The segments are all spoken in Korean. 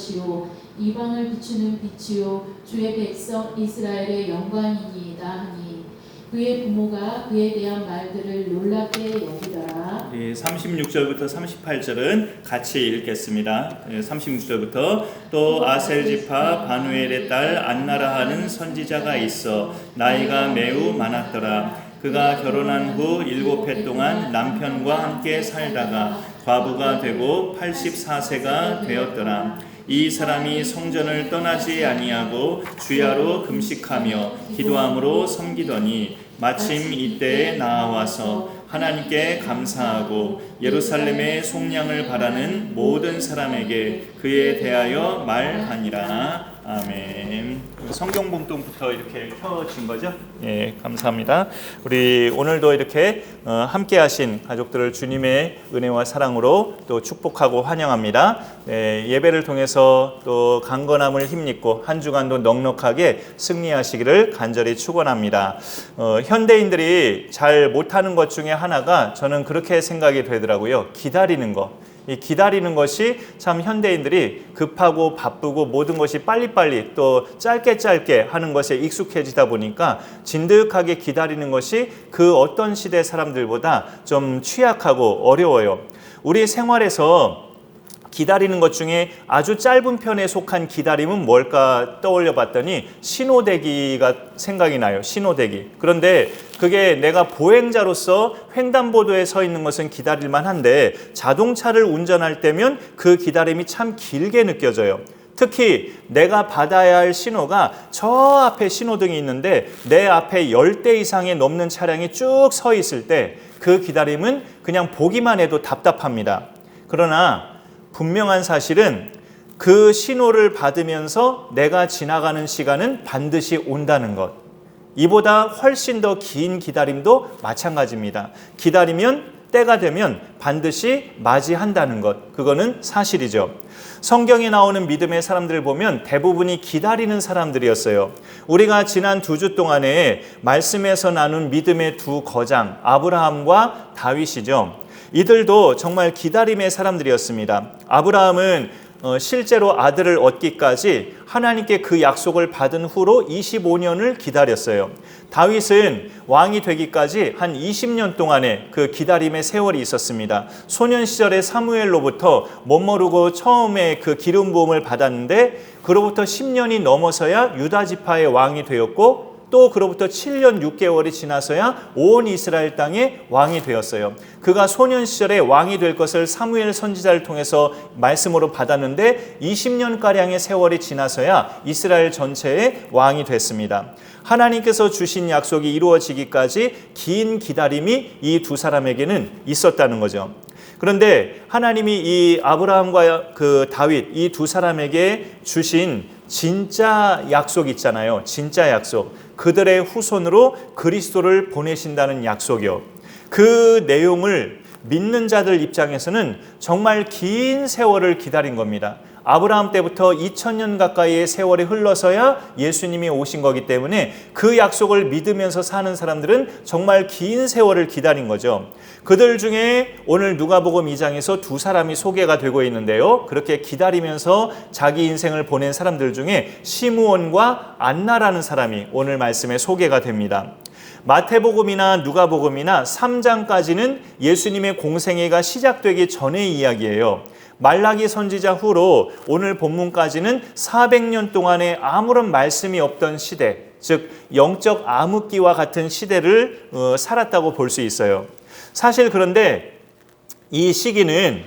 것이요 이방을 비추는 빛이요 주의 백성 이스라엘의 영광이니이다 하니 그의 부모가 그에 대한 말들을 놀랍게 여기더라. 36절부터 38절은 같이 읽겠습니다. 36절부터 또 아셀 지파 바누엘의 딸 안나라 하는 선지자가 있어 나이가 매우 많았더라. 그가 결혼한 후 7해 동안 남편과 함께 살다가 과부가 되고 84세가 되었더라. 이 사람이 성전을 떠나지 아니하고 주야로 금식하며 기도함으로 섬기더니 마침 이때에 나와서 하나님께 감사하고 예루살렘의 속량을 바라는 모든 사람에게 그에 대하여 말하니라. 아멘. 성경 봉독부터 이렇게 펴진 거죠? 예, 감사합니다. 우리 오늘도 이렇게 함께 하신 가족들을 주님의 은혜와 사랑으로 또 축복하고 환영합니다. 예배를 통해서 또 강건함을 힘입고 한 주간도 넉넉하게 승리하시기를 간절히 축원합니다. 현대인들이 잘 못하는 것 중에 하나가 저는 그렇게 생각이 되더라고요. 기다리는 것. 이 기다리는 것이 참 현대인들이 급하고 바쁘고 모든 것이 빨리빨리 또 짧게 하는 것에 익숙해지다 보니까 진득하게 기다리는 것이 그 어떤 시대 사람들보다 좀 취약하고 어려워요. 우리 생활에서 기다리는 것 중에 아주 짧은 편에 속한 기다림은 뭘까 떠올려 봤더니 신호대기가 생각이 나요. 신호대기. 그런데 그게 내가 보행자로서 횡단보도에 서 있는 것은 기다릴만 한데 자동차를 운전할 때면 그 기다림이 참 길게 느껴져요. 특히 내가 받아야 할 신호가 저 앞에 신호등이 있는데 내 앞에 10대 이상의 넘는 차량이 쭉 서 있을 때 그 기다림은 그냥 보기만 해도 답답합니다. 그러나 분명한 사실은 그 신호를 받으면서 내가 지나가는 시간은 반드시 온다는 것. 이보다 훨씬 더 긴 기다림도 마찬가지입니다. 기다리면 때가 되면 반드시 맞이한다는 것. 그거는 사실이죠. 성경에 나오는 믿음의 사람들을 보면 대부분이 기다리는 사람들이었어요. 우리가 지난 2주 동안에 말씀에서 나눈 믿음의 두 거장 아브라함과 다윗이죠. 이들도 정말 기다림의 사람들이었습니다. 아브라함은 실제로 아들을 얻기까지 하나님께 그 약속을 받은 후로 25년을 기다렸어요. 다윗은 왕이 되기까지 한 20년 동안의 그 기다림의 세월이 있었습니다. 소년 시절에 사무엘로부터 멋모르고 처음에 그 기름 부음을 받았는데 그로부터 10년이 넘어서야 유다 지파의 왕이 되었고 또 그로부터 7년 6개월이 지나서야 온 이스라엘 땅의 왕이 되었어요. 그가 소년 시절에 왕이 될 것을 사무엘 선지자를 통해서 말씀으로 받았는데 20년가량의 세월이 지나서야 이스라엘 전체의 왕이 됐습니다. 하나님께서 주신 약속이 이루어지기까지 긴 기다림이 이 두 사람에게는 있었다는 거죠. 그런데 하나님이 이 아브라함과 그 다윗 이 두 사람에게 주신 진짜 약속 있잖아요. 진짜 약속. 그들의 후손으로 그리스도를 보내신다는 약속이요. 그 내용을 믿는 자들 입장에서는 정말 긴 세월을 기다린 겁니다. 아브라함 때부터 2000년 가까이의 세월이 흘러서야 예수님이 오신 거기 때문에 그 약속을 믿으면서 사는 사람들은 정말 긴 세월을 기다린 거죠. 그들 중에 오늘 누가복음 2장에서 두 사람이 소개가 되고 있는데요. 그렇게 기다리면서 자기 인생을 보낸 사람들 중에 시므온과 안나라는 사람이 오늘 말씀에 소개가 됩니다. 마태복음이나 누가복음이나 3장까지는 예수님의 공생애가 시작되기 전의 이야기예요. 말라기 선지자 후로 오늘 본문까지는 400년 동안에 아무런 말씀이 없던 시대, 즉 영적 암흑기와 같은 시대를 살았다고 볼 수 있어요. 사실 그런데 이 시기는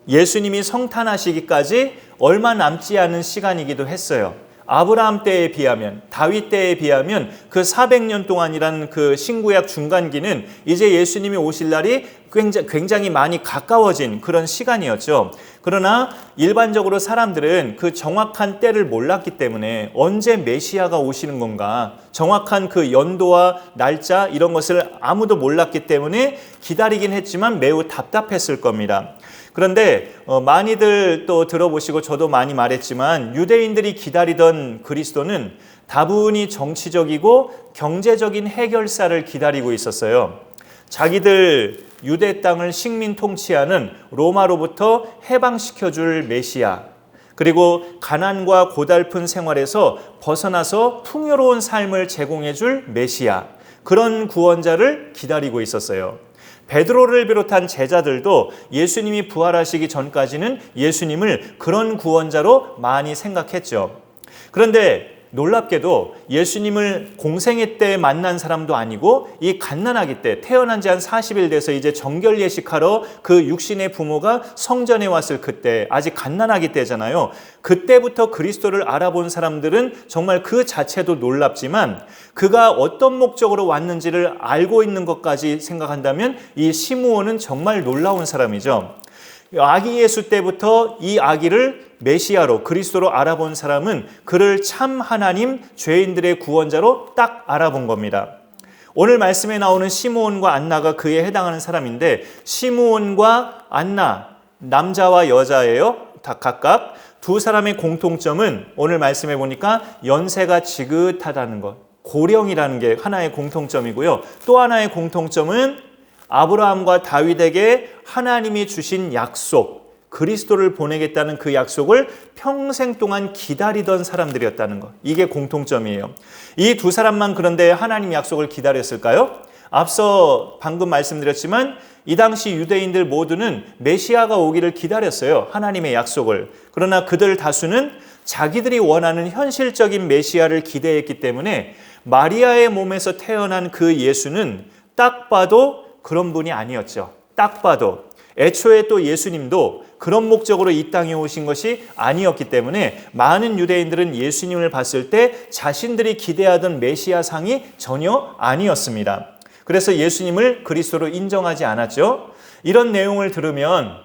예수님이 성탄하시기까지 얼마 남지 않은 시간이기도 했어요. 아브라함 때에 비하면, 다윗 때에 비하면 그 400년 동안이라는 그 신구약 중간기는 이제 예수님이 오실 날이 굉장히 많이 가까워진 그런 시간이었죠. 그러나 일반적으로 사람들은 그 정확한 때를 몰랐기 때문에 언제 메시아가 오시는 건가, 정확한 그 연도와 날짜 이런 것을 아무도 몰랐기 때문에 기다리긴 했지만 매우 답답했을 겁니다. 그런데 많이들 또 들어보시고 저도 많이 말했지만 유대인들이 기다리던 그리스도는 다분히 정치적이고 경제적인 해결사를 기다리고 있었어요. 자기들 유대 땅을 식민 통치하는 로마로부터 해방시켜줄 메시아, 그리고 가난과 고달픈 생활에서 벗어나서 풍요로운 삶을 제공해 줄 메시아, 그런 구원자를 기다리고 있었어요. 베드로를 비롯한 제자들도 예수님이 부활하시기 전까지는 예수님을 그런 구원자로 많이 생각했죠. 그런데 놀랍게도 예수님을 공생애 때 만난 사람도 아니고 이 갓난아기 때 태어난 지 한 40일 돼서 이제 정결 예식하러 그 육신의 부모가 성전에 왔을 그때, 아직 갓난아기 때잖아요. 그때부터 그리스도를 알아본 사람들은 정말 그 자체도 놀랍지만 그가 어떤 목적으로 왔는지를 알고 있는 것까지 생각한다면 이 시므온은 정말 놀라운 사람이죠. 아기 예수 때부터 이 아기를 메시아로, 그리스도로 알아본 사람은 그를 참 하나님, 죄인들의 구원자로 딱 알아본 겁니다. 오늘 말씀에 나오는 시므온과 안나가 그에 해당하는 사람인데, 시므온과 안나, 남자와 여자예요. 다 각각. 두 사람의 공통점은 오늘 말씀해 보니까 연세가 지긋하다는 것, 고령이라는 게 하나의 공통점이고요. 또 하나의 공통점은 아브라함과 다윗에게 하나님이 주신 약속, 그리스도를 보내겠다는 그 약속을 평생 동안 기다리던 사람들이었다는 것. 이게 공통점이에요. 이 두 사람만 그런데 하나님 약속을 기다렸을까요? 앞서 방금 말씀드렸지만 이 당시 유대인들 모두는 메시아가 오기를 기다렸어요. 하나님의 약속을. 그러나 그들 다수는 자기들이 원하는 현실적인 메시아를 기대했기 때문에 마리아의 몸에서 태어난 그 예수는 딱 봐도 그런 분이 아니었죠. 딱 봐도. 애초에 또 예수님도 그런 목적으로 이 땅에 오신 것이 아니었기 때문에 많은 유대인들은 예수님을 봤을 때 자신들이 기대하던 메시아상이 전혀 아니었습니다. 그래서 예수님을 그리스도로 인정하지 않았죠. 이런 내용을 들으면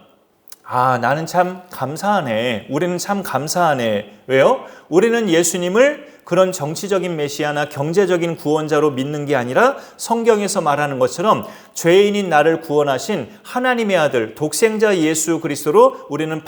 나는 참 감사하네. 우리는 참 감사하네. 왜요? 우리는 예수님을 그런 정치적인 메시아나 경제적인 구원자로 믿는 게 아니라 성경에서 말하는 것처럼 죄인인 나를 구원하신 하나님의 아들 독생자 예수 그리스도로 우리는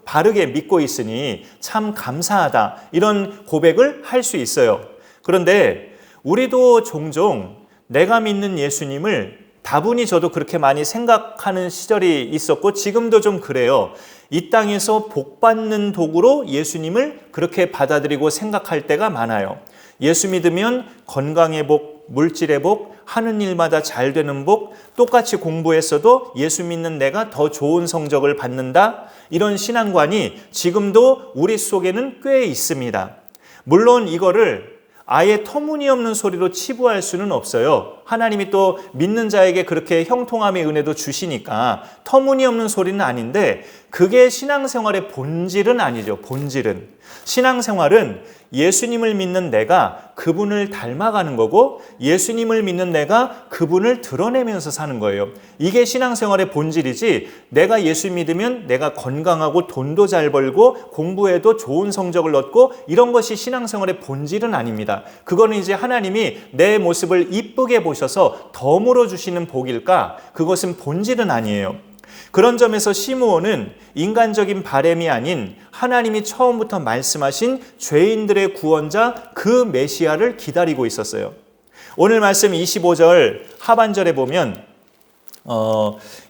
바르게 믿고 있으니 참 감사하다. 이런 고백을 할 수 있어요. 그런데 우리도 종종 내가 믿는 예수님을 다분히 저도 그렇게 많이 생각하는 시절이 있었고 지금도 좀 그래요. 이 땅에서 복받는 도구로 예수님을 그렇게 받아들이고 생각할 때가 많아요. 예수 믿으면 건강의 복, 물질의 복, 하는 일마다 잘 되는 복, 똑같이 공부했어도 예수 믿는 내가 더 좋은 성적을 받는다. 이런 신앙관이 지금도 우리 속에는 꽤 있습니다. 물론 이거를 아예 터무니없는 소리로 치부할 수는 없어요. 하나님이 또 믿는 자에게 그렇게 형통함의 은혜도 주시니까 터무니없는 소리는 아닌데 그게 신앙생활의 본질은 아니죠. 본질은. 신앙생활은 예수님을 믿는 내가 그분을 닮아가는 거고 예수님을 믿는 내가 그분을 드러내면서 사는 거예요. 이게 신앙생활의 본질이지 내가 예수 믿으면 내가 건강하고 돈도 잘 벌고 공부해도 좋은 성적을 얻고 이런 것이 신앙생활의 본질은 아닙니다. 그거는 이제 하나님이 내 모습을 이쁘게 보셔서 덤으로 주시는 복일까? 그것은 본질은 아니에요. 그런 점에서 시므온은 인간적인 바램이 아닌 하나님이 처음부터 말씀하신 죄인들의 구원자 그 메시아를 기다리고 있었어요. 오늘 말씀 25절 하반절에 보면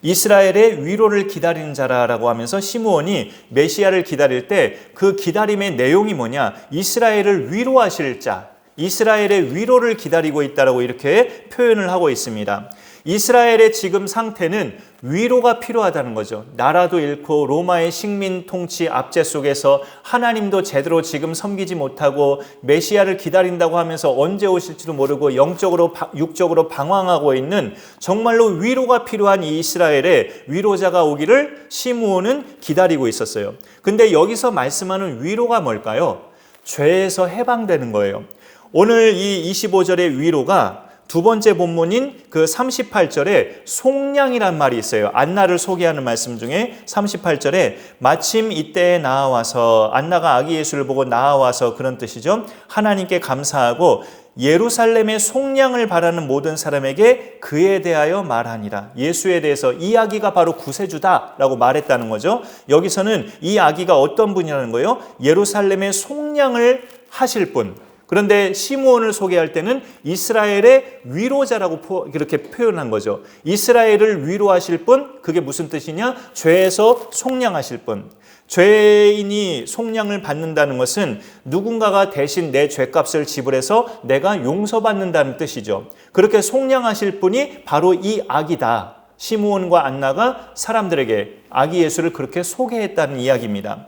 이스라엘의 위로를 기다리는 자라라고 하면서 시므온이 메시아를 기다릴 때 그 기다림의 내용이 뭐냐? 이스라엘을 위로하실 자, 이스라엘의 위로를 기다리고 있다라고 이렇게 표현을 하고 있습니다. 이스라엘의 지금 상태는 위로가 필요하다는 거죠. 나라도 잃고 로마의 식민 통치 압제 속에서 하나님도 제대로 지금 섬기지 못하고 메시아를 기다린다고 하면서 언제 오실지도 모르고 영적으로 육적으로 방황하고 있는 정말로 위로가 필요한 이 이스라엘의 위로자가 오기를 시므온은 기다리고 있었어요. 근데 여기서 말씀하는 위로가 뭘까요? 죄에서 해방되는 거예요. 오늘 이 25절의 위로가 두 번째 본문인 그 38절에 속량이란 말이 있어요. 안나를 소개하는 말씀 중에 38절에 마침 이때에 나와서 안나가 아기 예수를 보고 나와서 그런 뜻이죠. 하나님께 감사하고 예루살렘의 속량을 바라는 모든 사람에게 그에 대하여 말하니라. 예수에 대해서 이 아기가 바로 구세주다라고 말했다는 거죠. 여기서는 이 아기가 어떤 분이라는 거예요? 예루살렘의 속량을 하실 분. 그런데 시므온을 소개할 때는 이스라엘의 위로자라고 이렇게 표현한 거죠. 이스라엘을 위로하실 분, 그게 무슨 뜻이냐? 죄에서 속량하실 분. 죄인이 속량을 받는다는 것은 누군가가 대신 내 죄값을 지불해서 내가 용서받는다는 뜻이죠. 그렇게 속량하실 분이 바로 이 아기다. 시므온과 안나가 사람들에게 아기 예수를 그렇게 소개했다는 이야기입니다.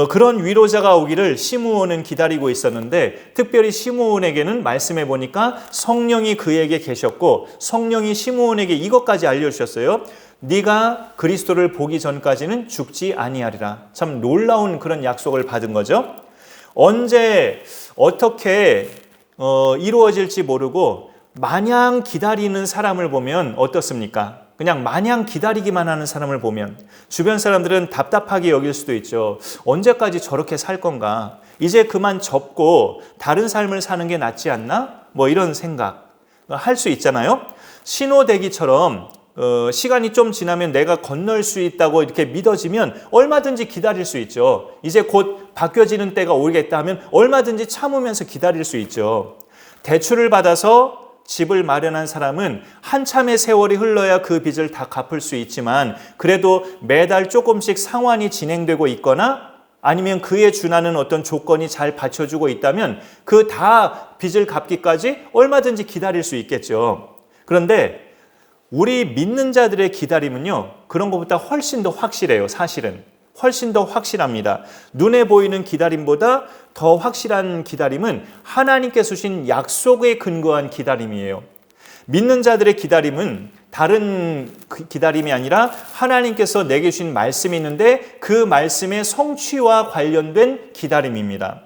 그런 위로자가 오기를 시므온은 기다리고 있었는데, 특별히 시므온에게는 말씀해 보니까 성령이 그에게 계셨고 성령이 시므온에게 이것까지 알려주셨어요. 네가 그리스도를 보기 전까지는 죽지 아니하리라. 참 놀라운 그런 약속을 받은 거죠. 언제 어떻게 이루어질지 모르고 마냥 기다리는 사람을 보면 어떻습니까? 그냥 마냥 기다리기만 하는 사람을 보면 주변 사람들은 답답하게 여길 수도 있죠. 언제까지 저렇게 살 건가? 이제 그만 접고 다른 삶을 사는 게 낫지 않나? 뭐 이런 생각 할 수 있잖아요. 신호대기처럼 시간이 좀 지나면 내가 건널 수 있다고 이렇게 믿어지면 얼마든지 기다릴 수 있죠. 이제 곧 바뀌어지는 때가 오겠다 하면 얼마든지 참으면서 기다릴 수 있죠. 대출을 받아서 집을 마련한 사람은 한참의 세월이 흘러야 그 빚을 다 갚을 수 있지만, 그래도 매달 조금씩 상환이 진행되고 있거나 아니면 그에 준하는 어떤 조건이 잘 받쳐주고 있다면 그 다 빚을 갚기까지 얼마든지 기다릴 수 있겠죠. 그런데 우리 믿는 자들의 기다림은요, 그런 것보다 훨씬 더 확실해요. 사실은 훨씬 더 확실합니다. 눈에 보이는 기다림보다 더 확실한 기다림은 하나님께서 주신 약속에 근거한 기다림이에요. 믿는 자들의 기다림은 다른 기다림이 아니라 하나님께서 내게 주신 말씀이 있는데 그 말씀의 성취와 관련된 기다림입니다.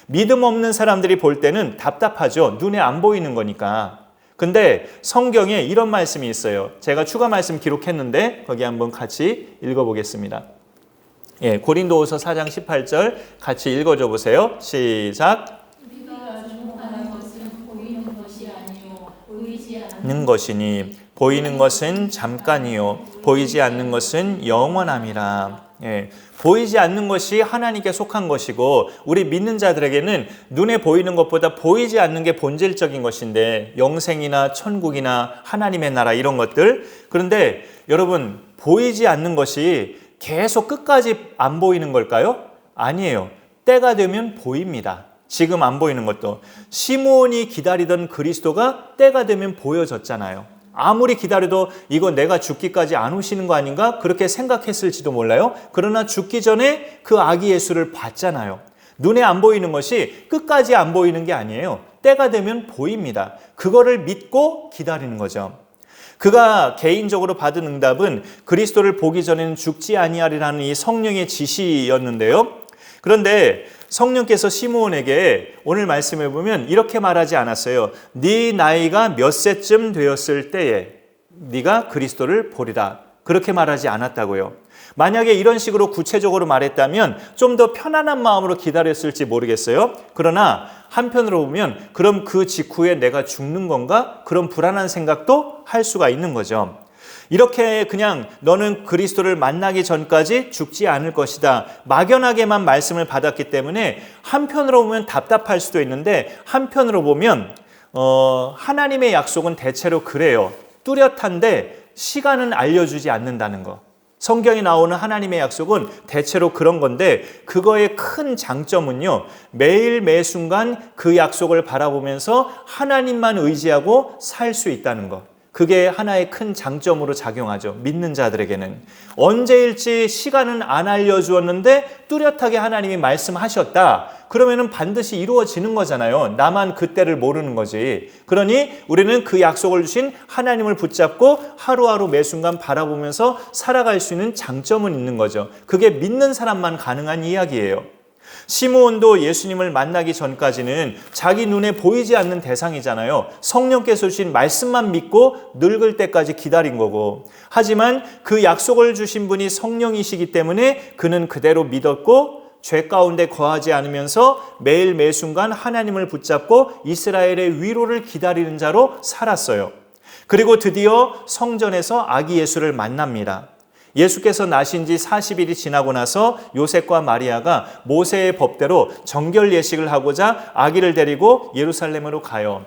믿음 없는 사람들이 볼 때는 답답하죠. 눈에 안 보이는 거니까. 근데 성경에 이런 말씀이 있어요. 제가 추가 말씀 기록했는데 거기 한번 같이 읽어보겠습니다. 고린도후서 4장 18절 같이 읽어줘 보세요. 시작. 우리가 주목하는 것은 보이는 것이 아니요 보이지 않는 것이니 보이는 것은 잠깐이요 보이지 않는 것은 영원함이라. 보이지 않는 것이 하나님께 속한 것이고 우리 믿는 자들에게는 눈에 보이는 것보다 보이지 않는 게 본질적인 것인데, 영생이나 천국이나 하나님의 나라 이런 것들. 그런데 여러분, 보이지 않는 것이 계속 끝까지 안 보이는 걸까요? 아니에요. 때가 되면 보입니다. 지금 안 보이는 것도. 시므온이 기다리던 그리스도가 때가 되면 보여졌잖아요. 아무리 기다려도 이거 내가 죽기까지 안 오시는 거 아닌가? 그렇게 생각했을지도 몰라요. 그러나 죽기 전에 그 아기 예수를 봤잖아요. 눈에 안 보이는 것이 끝까지 안 보이는 게 아니에요. 때가 되면 보입니다. 그거를 믿고 기다리는 거죠. 그가 개인적으로 받은 응답은 그리스도를 보기 전에는 죽지 아니하리라는 이 성령의 지시였는데요. 그런데 성령께서 시므온에게 오늘 말씀해 보면 이렇게 말하지 않았어요. 네 나이가 몇 세쯤 되었을 때에 네가 그리스도를 보리라. 그렇게 말하지 않았다고요. 만약에 이런 식으로 구체적으로 말했다면 좀 더 편안한 마음으로 기다렸을지 모르겠어요. 그러나 한편으로 보면 그럼 그 직후에 내가 죽는 건가? 그런 불안한 생각도 할 수가 있는 거죠. 이렇게 그냥 너는 그리스도를 만나기 전까지 죽지 않을 것이다, 막연하게만 말씀을 받았기 때문에 한편으로 보면 답답할 수도 있는데, 한편으로 보면 하나님의 약속은 대체로 그래요. 뚜렷한데 시간은 알려주지 않는다는 거. 성경에 나오는 하나님의 약속은 대체로 그런 건데, 그거의 큰 장점은요, 매일 매 순간 그 약속을 바라보면서 하나님만 의지하고 살 수 있다는 것. 그게 하나의 큰 장점으로 작용하죠. 믿는 자들에게는. 언제일지 시간은 안 알려주었는데 뚜렷하게 하나님이 말씀하셨다. 그러면은 반드시 이루어지는 거잖아요. 나만 그때를 모르는 거지. 그러니 우리는 그 약속을 주신 하나님을 붙잡고 하루하루 매 순간 바라보면서 살아갈 수 있는 장점은 있는 거죠. 그게 믿는 사람만 가능한 이야기예요. 시므온도 예수님을 만나기 전까지는 자기 눈에 보이지 않는 대상이잖아요. 성령께서 주신 말씀만 믿고 늙을 때까지 기다린 거고, 하지만 그 약속을 주신 분이 성령이시기 때문에 그는 그대로 믿었고 죄 가운데 거하지 않으면서 매일 매 순간 하나님을 붙잡고 이스라엘의 위로를 기다리는 자로 살았어요. 그리고 드디어 성전에서 아기 예수를 만납니다. 예수께서 나신 지 40일이 지나고 나서 요셉과 마리아가 모세의 법대로 정결 예식을 하고자 아기를 데리고 예루살렘으로 가요.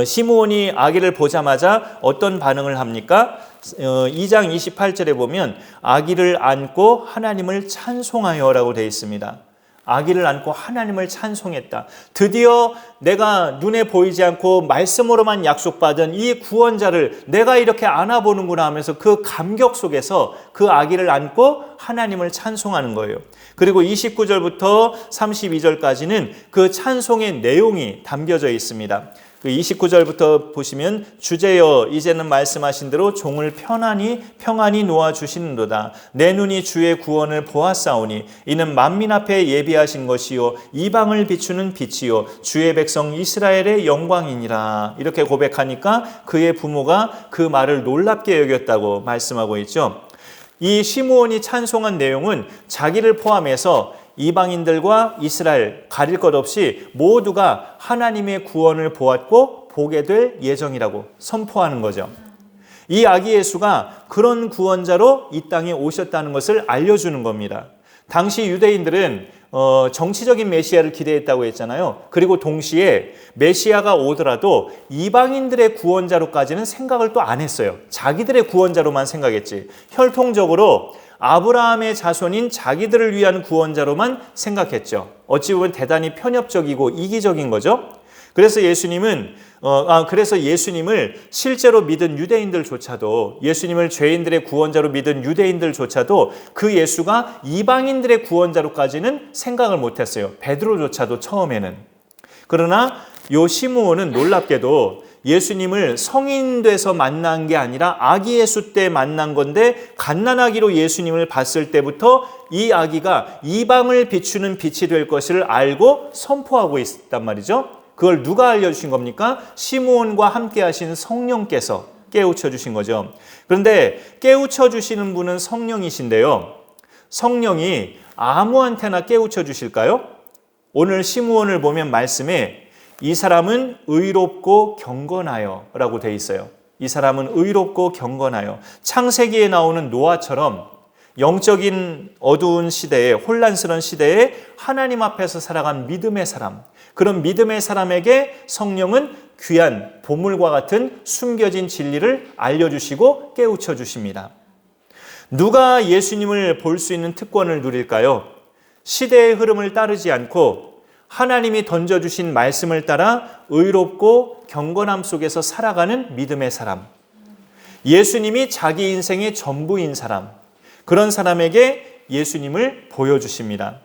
시므온이 아기를 보자마자 어떤 반응을 합니까? 2장 28절에 보면 아기를 안고 하나님을 찬송하여라고 되어 있습니다. 아기를 안고 하나님을 찬송했다. 드디어 내가 눈에 보이지 않고 말씀으로만 약속받은 이 구원자를 내가 이렇게 안아보는구나 하면서 그 감격 속에서 그 아기를 안고 하나님을 찬송하는 거예요. 그리고 29절부터 32절까지는 그 찬송의 내용이 담겨져 있습니다. 그 29절부터 보시면 주제여 이제는 말씀하신 대로 종을 평안히 놓아 주시는도다. 내 눈이 주의 구원을 보았사오니 이는 만민 앞에 예비하신 것이요 이방을 비추는 빛이요 주의 백성 이스라엘의 영광이니라. 이렇게 고백하니까 그의 부모가 그 말을 놀랍게 여겼다고 말씀하고 있죠. 이 시므온이 찬송한 내용은 자기를 포함해서 이방인들과 이스라엘 가릴 것 없이 모두가 하나님의 구원을 보았고 보게 될 예정이라고 선포하는 거죠. 이 아기 예수가 그런 구원자로 이 땅에 오셨다는 것을 알려주는 겁니다. 당시 유대인들은 정치적인 메시아를 기대했다고 했잖아요. 그리고 동시에 메시아가 오더라도 이방인들의 구원자로까지는 생각을 또 안 했어요. 자기들의 구원자로만 생각했지. 혈통적으로 아브라함의 자손인 자기들을 위한 구원자로만 생각했죠. 어찌 보면 대단히 편협적이고 이기적인 거죠. 그래서 예수님을 실제로 믿은 유대인들조차도, 예수님을 죄인들의 구원자로 믿은 유대인들조차도 그 예수가 이방인들의 구원자로까지는 생각을 못했어요. 베드로조차도 처음에는. 그러나 요 시므온은 놀랍게도 예수님을 성인 돼서 만난 게 아니라 아기 예수 때 만난 건데, 갓난아기로 예수님을 봤을 때부터 이 아기가 이방을 비추는 빛이 될 것을 알고 선포하고 있단 말이죠. 그걸 누가 알려주신 겁니까? 시므온과 함께 하신 성령께서 깨우쳐 주신 거죠. 그런데 깨우쳐 주시는 분은 성령이신데요, 성령이 아무한테나 깨우쳐 주실까요? 오늘 시므온을 보면 말씀에 이 사람은 의롭고 경건하여 라고 되어 있어요. 이 사람은 의롭고 경건하여. 창세기에 나오는 노아처럼 영적인 어두운 시대에, 혼란스러운 시대에 하나님 앞에서 살아간 믿음의 사람, 그런 믿음의 사람에게 성령은 귀한 보물과 같은 숨겨진 진리를 알려주시고 깨우쳐 주십니다. 누가 예수님을 볼 수 있는 특권을 누릴까요? 시대의 흐름을 따르지 않고 하나님이 던져주신 말씀을 따라 의롭고 경건함 속에서 살아가는 믿음의 사람, 예수님이 자기 인생의 전부인 사람, 그런 사람에게 예수님을 보여주십니다.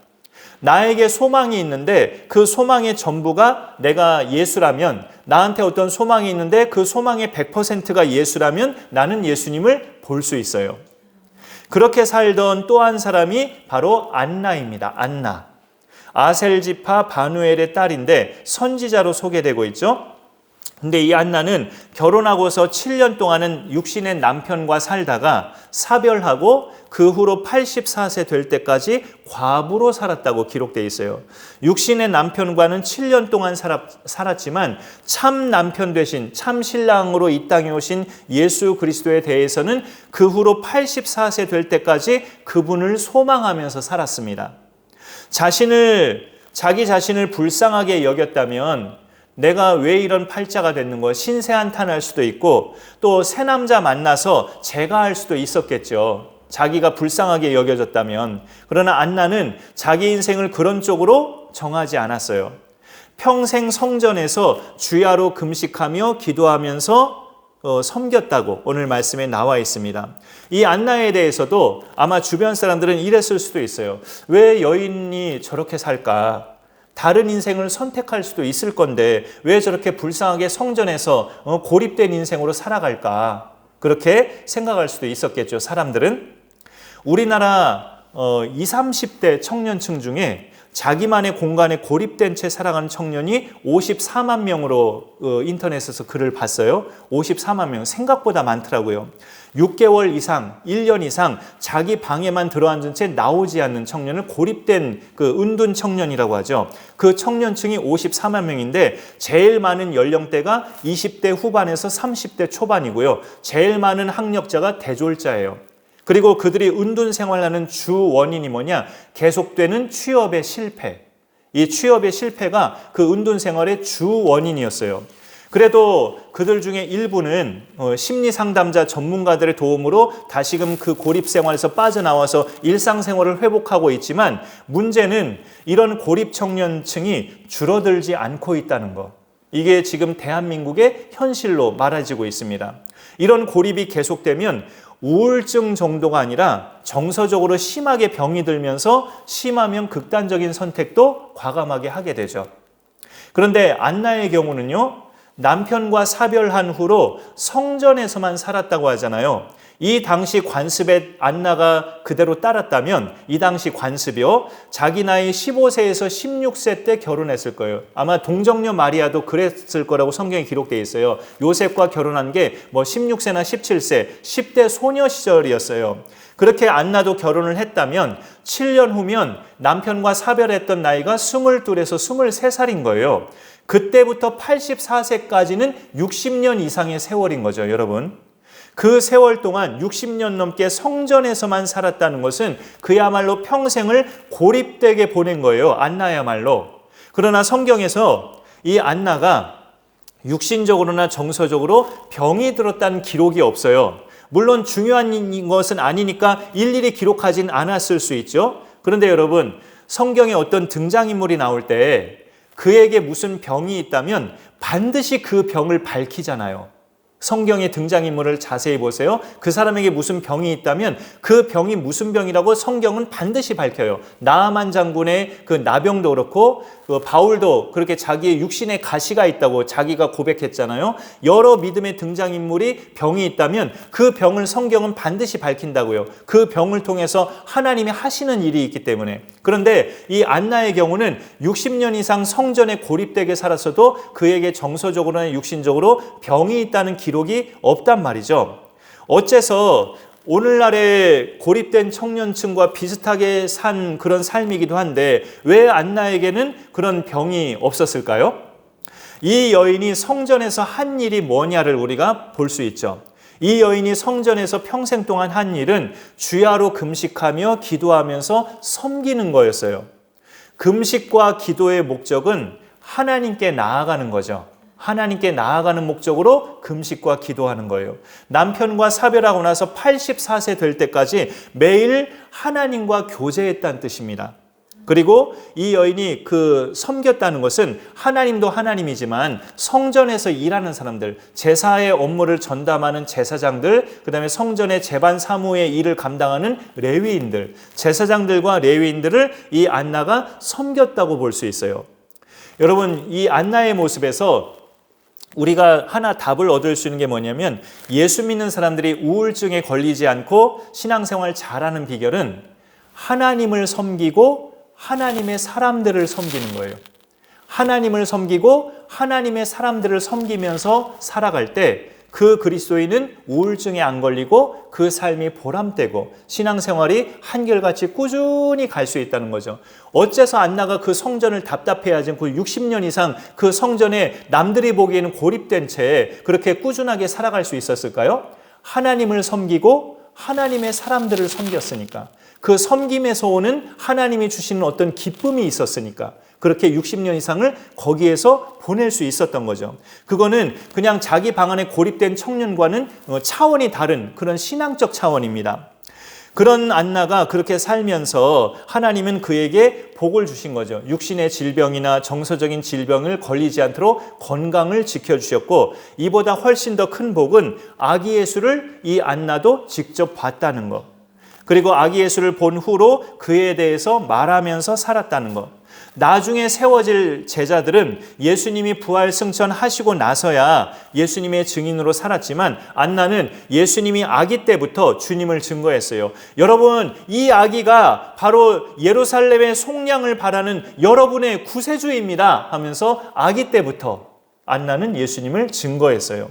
나에게 소망이 있는데 그 소망의 전부가 내가 예수라면, 나한테 어떤 소망이 있는데 그 소망의 100%가 예수라면 나는 예수님을 볼 수 있어요. 그렇게 살던 또 한 사람이 바로 안나입니다. 안나. 아셀 지파 바누엘의 딸인데 선지자로 소개되고 있죠. 근데 이 안나는 결혼하고서 7년 동안은 육신의 남편과 살다가 사별하고 그 후로 84세 될 때까지 과부로 살았다고 기록되어 있어요. 육신의 남편과는 7년 동안 살았지만 참 남편 되신 참 신랑으로 이 땅에 오신 예수 그리스도에 대해서는 그 후로 84세 될 때까지 그분을 소망하면서 살았습니다. 자기 자신을 불쌍하게 여겼다면 내가 왜 이런 팔자가 됐는 거야? 신세한탄할 수도 있고 또 새 남자 만나서 제가할 수도 있었겠죠. 자기가 불쌍하게 여겨졌다면. 그러나 안나는 자기 인생을 그런 쪽으로 정하지 않았어요. 평생 성전에서 주야로 금식하며 기도하면서 섬겼다고 오늘 말씀에 나와 있습니다. 이 안나에 대해서도 아마 주변 사람들은 이랬을 수도 있어요. 왜 여인이 저렇게 살까? 다른 인생을 선택할 수도 있을 건데 왜 저렇게 불쌍하게 성전에서 고립된 인생으로 살아갈까? 그렇게 생각할 수도 있었겠죠, 사람들은. 우리나라 20, 30대 청년층 중에 자기만의 공간에 고립된 채 살아가는 청년이 54만 명으로 인터넷에서 글을 봤어요. 54만 명, 생각보다 많더라고요. 6개월 이상, 1년 이상 자기 방에만 들어앉은 채 나오지 않는 청년을 고립된 그 은둔 청년이라고 하죠. 그 청년층이 54만 명인데 제일 많은 연령대가 20대 후반에서 30대 초반이고요. 제일 많은 학력자가 대졸자예요. 그리고 그들이 은둔 생활하는 주 원인이 뭐냐? 계속되는 취업의 실패. 이 취업의 실패가 그 은둔 생활의 주 원인이었어요. 그래도 그들 중에 일부는 심리 상담자 전문가들의 도움으로 다시금 그 고립 생활에서 빠져나와서 일상생활을 회복하고 있지만 문제는 이런 고립 청년층이 줄어들지 않고 있다는 것. 이게 지금 대한민국의 현실로 말해지고 있습니다. 이런 고립이 계속되면 우울증 정도가 아니라 정서적으로 심하게 병이 들면서 심하면 극단적인 선택도 과감하게 하게 되죠. 그런데 안나의 경우는요, 남편과 사별한 후로 성전에서만 살았다고 하잖아요. 이 당시 관습에 안나가 그대로 따랐다면 이 당시 관습이요, 자기 나이 15세에서 16세 때 결혼했을 거예요. 아마 동정녀 마리아도 그랬을 거라고 성경에 기록되어 있어요. 요셉과 결혼한 게 뭐 16세나 17세, 10대 소녀 시절이었어요. 그렇게 안나도 결혼을 했다면 7년 후면 남편과 사별했던 나이가 22에서 23살인 거예요. 그때부터 84세까지는 60년 이상의 세월인 거죠, 여러분. 그 세월 동안 60년 넘게 성전에서만 살았다는 것은 그야말로 평생을 고립되게 보낸 거예요, 안나야말로. 그러나 성경에서 이 안나가 육신적으로나 정서적으로 병이 들었다는 기록이 없어요. 물론 중요한 것은 아니니까 일일이 기록하진 않았을 수 있죠. 그런데 여러분, 성경에 어떤 등장인물이 나올 때 그에게 무슨 병이 있다면 반드시 그 병을 밝히잖아요. 성경의 등장인물을 자세히 보세요. 그 사람에게 무슨 병이 있다면 그 병이 무슨 병이라고 성경은 반드시 밝혀요. 나아만 장군의 그 나병도 그렇고 바울도 그렇게 자기의 육신에 가시가 있다고 자기가 고백했잖아요. 여러 믿음의 등장인물이 병이 있다면 그 병을 성경은 반드시 밝힌다고요. 그 병을 통해서 하나님이 하시는 일이 있기 때문에. 그런데 이 안나의 경우는 60년 이상 성전에 고립되게 살았어도 그에게 정서적으로나 육신적으로 병이 있다는 기록이 없단 말이죠. 어째서 오늘날의 고립된 청년층과 비슷하게 산 그런 삶이기도 한데 왜 안나에게는 그런 병이 없었을까요? 이 여인이 성전에서 한 일이 뭐냐를 우리가 볼 수 있죠. 이 여인이 성전에서 평생 동안 한 일은 주야로 금식하며 기도하면서 섬기는 거였어요. 금식과 기도의 목적은 하나님께 나아가는 거죠. 하나님께 나아가는 목적으로 금식과 기도하는 거예요. 남편과 사별하고 나서 84세 될 때까지 매일 하나님과 교제했다는 뜻입니다. 그리고 이 여인이 섬겼다는 것은 하나님도 하나님이지만 성전에서 일하는 사람들, 제사의 업무를 전담하는 제사장들, 그 다음에 성전의 제반 사무의 일을 감당하는 레위인들, 제사장들과 레위인들을 이 안나가 섬겼다고 볼 수 있어요. 여러분, 이 안나의 모습에서 우리가 하나 답을 얻을 수 있는 게 뭐냐면 예수 믿는 사람들이 우울증에 걸리지 않고 신앙생활 잘하는 비결은 하나님을 섬기고 하나님의 사람들을 섬기는 거예요. 하나님을 섬기고 하나님의 사람들을 섬기면서 살아갈 때 그 그리스도인은 우울증에 안 걸리고 그 삶이 보람되고 신앙생활이 한결같이 꾸준히 갈 수 있다는 거죠. 어째서 안나가 그 성전을 답답해하지 않고 60년 이상 그 성전에 남들이 보기에는 고립된 채 그렇게 꾸준하게 살아갈 수 있었을까요? 하나님을 섬기고 하나님의 사람들을 섬겼으니까. 그 섬김에서 오는 하나님이 주시는 어떤 기쁨이 있었으니까 그렇게 60년 이상을 거기에서 보낼 수 있었던 거죠. 그거는 그냥 자기 방 안에 고립된 청년과는 차원이 다른 그런 신앙적 차원입니다. 그런 안나가 그렇게 살면서 하나님은 그에게 복을 주신 거죠. 육신의 질병이나 정서적인 질병을 걸리지 않도록 건강을 지켜주셨고 이보다 훨씬 더 큰 복은 아기 예수를 이 안나도 직접 봤다는 것. 그리고 아기 예수를 본 후로 그에 대해서 말하면서 살았다는 것. 나중에 세워질 제자들은 예수님이 부활 승천하시고 나서야 예수님의 증인으로 살았지만 안나는 예수님이 아기 때부터 주님을 증거했어요. 여러분, 이 아기가 바로 예루살렘의 속량을 바라는 여러분의 구세주입니다 하면서 아기 때부터 안나는 예수님을 증거했어요.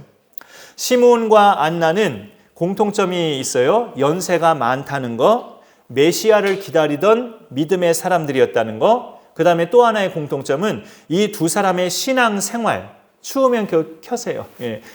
시므온과 안나는 공통점이 있어요. 연세가 많다는 거, 메시아를 기다리던 믿음의 사람들이었다는 거, 그 다음에 또 하나의 공통점은 이 두 사람의 신앙생활, 추우면 켜세요.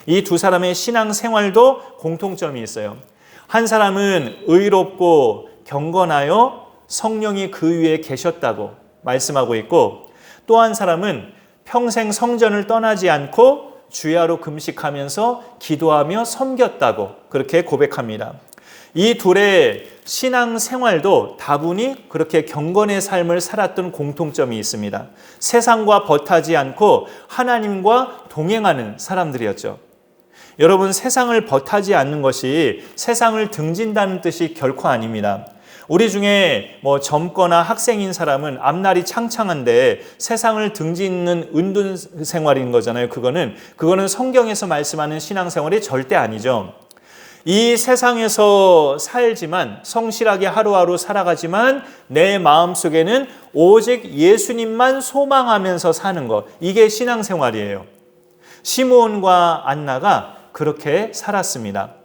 이 두 사람의 신앙생활도 공통점이 있어요. 한 사람은 의롭고 경건하여 성령이 그 위에 계셨다고 말씀하고 있고 또 한 사람은 평생 성전을 떠나지 않고 주야로 금식하면서 기도하며 섬겼다고 그렇게 고백합니다. 이 둘의 신앙 생활도 다분히 그렇게 경건의 삶을 살았던 공통점이 있습니다. 세상과 벗하지 않고 하나님과 동행하는 사람들이었죠. 여러분, 세상을 벗하지 않는 것이 세상을 등진다는 뜻이 결코 아닙니다. 우리 중에 젊거나 학생인 사람은 앞날이 창창한데 세상을 등짓는 은둔 생활인 거잖아요. 그거는 성경에서 말씀하는 신앙생활이 절대 아니죠. 이 세상에서 살지만 성실하게 하루하루 살아가지만 내 마음속에는 오직 예수님만 소망하면서 사는 것, 이게 신앙생활이에요. 시므온과 안나가 그렇게 살았습니다.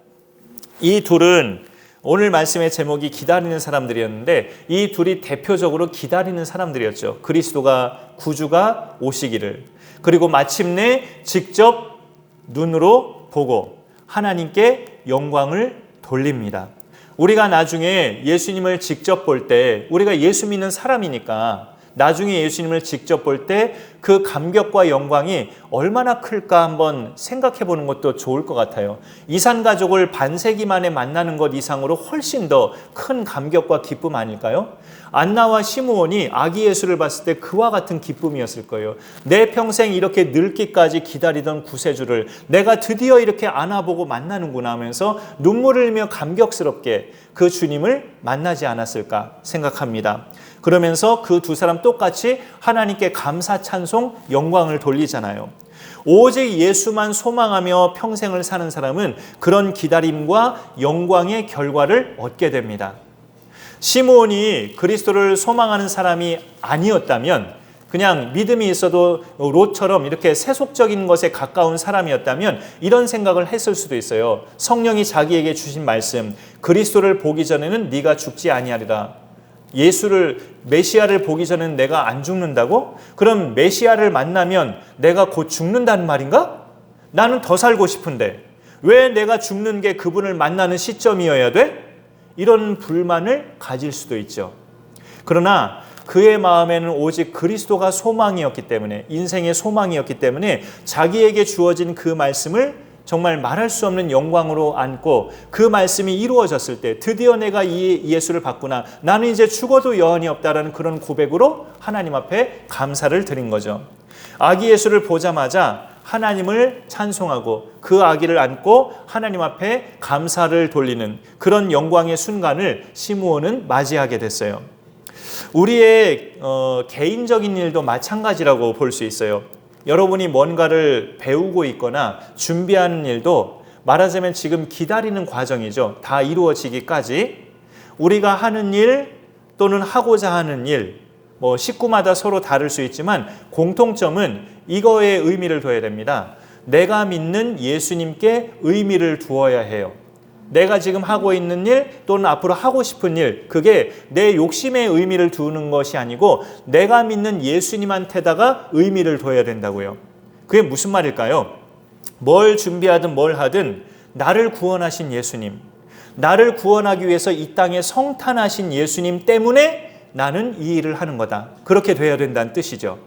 이 둘은 오늘 말씀의 제목이 기다리는 사람들이었는데 이 둘이 대표적으로 기다리는 사람들이었죠. 그리스도가 구주가 오시기를, 그리고 마침내 직접 눈으로 보고 하나님께 영광을 돌립니다. 우리가 나중에 예수님을 직접 볼 때, 우리가 예수 믿는 사람이니까 나중에 예수님을 직접 볼 때 그 감격과 영광이 얼마나 클까 한번 생각해 보는 것도 좋을 것 같아요. 이산가족을 반세기 만에 만나는 것 이상으로 훨씬 더 큰 감격과 기쁨 아닐까요? 안나와 시므온이 아기 예수를 봤을 때 그와 같은 기쁨이었을 거예요. 내 평생 이렇게 늙기까지 기다리던 구세주를 내가 드디어 이렇게 안아보고 만나는구나 하면서 눈물을 흘리며 감격스럽게 그 주님을 만나지 않았을까 생각합니다. 그러면서 그 두 사람 똑같이 하나님께 감사, 찬송, 영광을 돌리잖아요. 오직 예수만 소망하며 평생을 사는 사람은 그런 기다림과 영광의 결과를 얻게 됩니다. 시므온이 그리스도를 소망하는 사람이 아니었다면, 그냥 믿음이 있어도 롯처럼 이렇게 세속적인 것에 가까운 사람이었다면 이런 생각을 했을 수도 있어요. 성령이 자기에게 주신 말씀, 그리스도를 보기 전에는 네가 죽지 아니하리라. 메시아를 보기 전에는 내가 안 죽는다고? 그럼 메시아를 만나면 내가 곧 죽는다는 말인가? 나는 더 살고 싶은데 왜 내가 죽는 게 그분을 만나는 시점이어야 돼? 이런 불만을 가질 수도 있죠. 그러나 그의 마음에는 오직 그리스도가 소망이었기 때문에, 인생의 소망이었기 때문에 자기에게 주어진 그 말씀을 정말 말할 수 없는 영광으로 안고 그 말씀이 이루어졌을 때 드디어 내가 이 예수를 봤구나, 나는 이제 죽어도 여한이 없다라는 그런 고백으로 하나님 앞에 감사를 드린 거죠. 아기 예수를 보자마자 하나님을 찬송하고 그 아기를 안고 하나님 앞에 감사를 돌리는 그런 영광의 순간을 시므온은 맞이하게 됐어요. 우리의 개인적인 일도 마찬가지라고 볼 수 있어요. 여러분이 뭔가를 배우고 있거나 준비하는 일도 말하자면 지금 기다리는 과정이죠. 다 이루어지기까지. 우리가 하는 일 또는 하고자 하는 일, 식구마다 서로 다를 수 있지만 공통점은 이거에 의미를 둬야 됩니다. 내가 믿는 예수님께 의미를 두어야 해요. 내가 지금 하고 있는 일 또는 앞으로 하고 싶은 일, 그게 내 욕심에 의미를 두는 것이 아니고 내가 믿는 예수님한테다가 의미를 둬야 된다고요. 그게 무슨 말일까요? 뭘 준비하든 뭘 하든 나를 구원하신 예수님, 나를 구원하기 위해서 이 땅에 성탄하신 예수님 때문에 나는 이 일을 하는 거다. 그렇게 돼야 된다는 뜻이죠.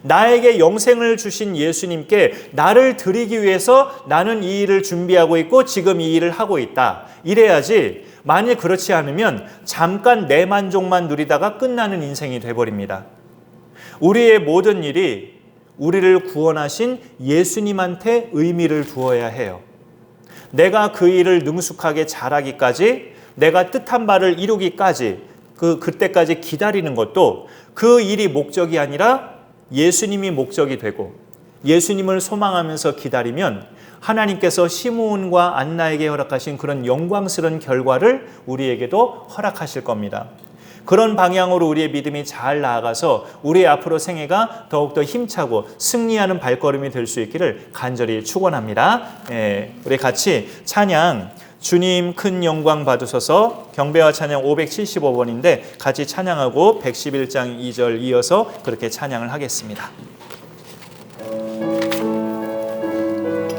나에게 영생을 주신 예수님께 나를 드리기 위해서 나는 이 일을 준비하고 있고 지금 이 일을 하고 있다. 이래야지, 만일 그렇지 않으면 잠깐 내 만족만 누리다가 끝나는 인생이 돼버립니다. 우리의 모든 일이 우리를 구원하신 예수님한테 의미를 두어야 해요. 내가 그 일을 능숙하게 잘하기까지, 내가 뜻한 바를 이루기까지, 그때까지 기다리는 것도 그 일이 목적이 아니라 예수님이 목적이 되고 예수님을 소망하면서 기다리면 하나님께서 시므온과 안나에게 허락하신 그런 영광스러운 결과를 우리에게도 허락하실 겁니다. 그런 방향으로 우리의 믿음이 잘 나아가서 우리의 앞으로 생애가 더욱더 힘차고 승리하는 발걸음이 될 수 있기를 간절히 축원합니다. 우리 같이 찬양 주님 큰 영광 받으소서, 경배와 찬양 575번인데 같이 찬양하고 111장 2절 이어서 그렇게 찬양을 하겠습니다.